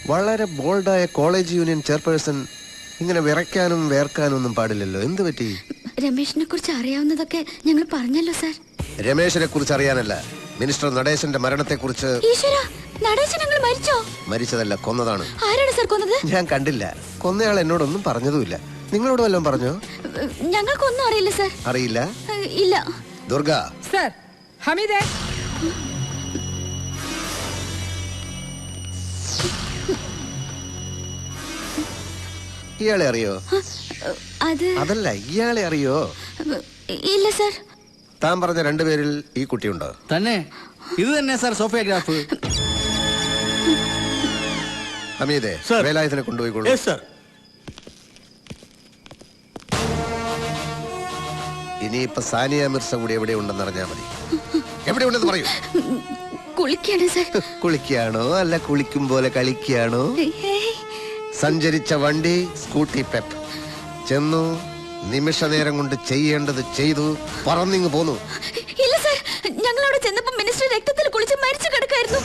വളരെ ബോൾഡായ college union chairperson ഇങ്ങനെ വിറയ്ക്കാനും വേർക്കാനും ഒന്നും പാടില്ലല്ലോ. എന്ത് പറ്റി? രമേശിനെ കുറിച്ച് അറിയാവുന്നതൊക്കെ ഞങ്ങൾ പറഞ്ഞല്ലോ സാർ. രമേശിനെ കുറിച്ച് അറിയാനല്ല, മിനിസ്റ്റർ നടേശന്റെ മരണത്തെ കുറിച്ച്. മരിച്ചതല്ല, കൊന്നതാണ്. ആരാണ് സാർ കൊന്നത്? ഞാൻ കണ്ടില്ല. കൊന്നയാൾ എന്നോടൊന്നും പറഞ്ഞതുമില്ല. നിങ്ങളോട് വല്ലതും പറഞ്ഞോ? ഞങ്ങൾക്കൊന്നും അറിയില്ല സാർ. അറിയില്ല? ഇല്ല. ദുർഗ സാർ. ഹമീദേ, ഇയാളെ അറിയോ? അതല്ല, ഇയാളെ അറിയോ? ഇല്ല സാർ. താൻ പറഞ്ഞ രണ്ടുപേരിൽ ഈ കുട്ടിയുണ്ടോ? തന്നെ. ഇത് തന്നെ സാർ സോഫിയോഗ്രാഫ്. ഹമീദേ, വേലായുധനെ കൊണ്ടുപോയിക്കോളൂ. ഇനിയിപ്പോ സാനിയ മിർസ കൂടി എവിടെ ഉണ്ടെന്ന് അറിഞ്ഞാൽ മതി. എവിടെ ഉണ്ടെന്ന് പറയൂ. കുളിക്കാണോ അല്ല കുളിക്കും പോലെ കളിക്കാണോ? സഞ്ചരിച്ച വണ്ടി സ്കൂട്ടി പെപ്പ്. ചെന്നു, നിമിഷ നേരം കൊണ്ട് ചെയ്യേണ്ടത് ചെയ്തു, പറന്നിങ്ങ് പോന്നു. ഇല്ല സാർ, ഞങ്ങൾ അവിടെ ചെന്നപ്പോ മിനിസ്റ്റർ രക്തത്തിൽ കുളിച്ച് മരിച്ചു കിടക്കായിരുന്നു.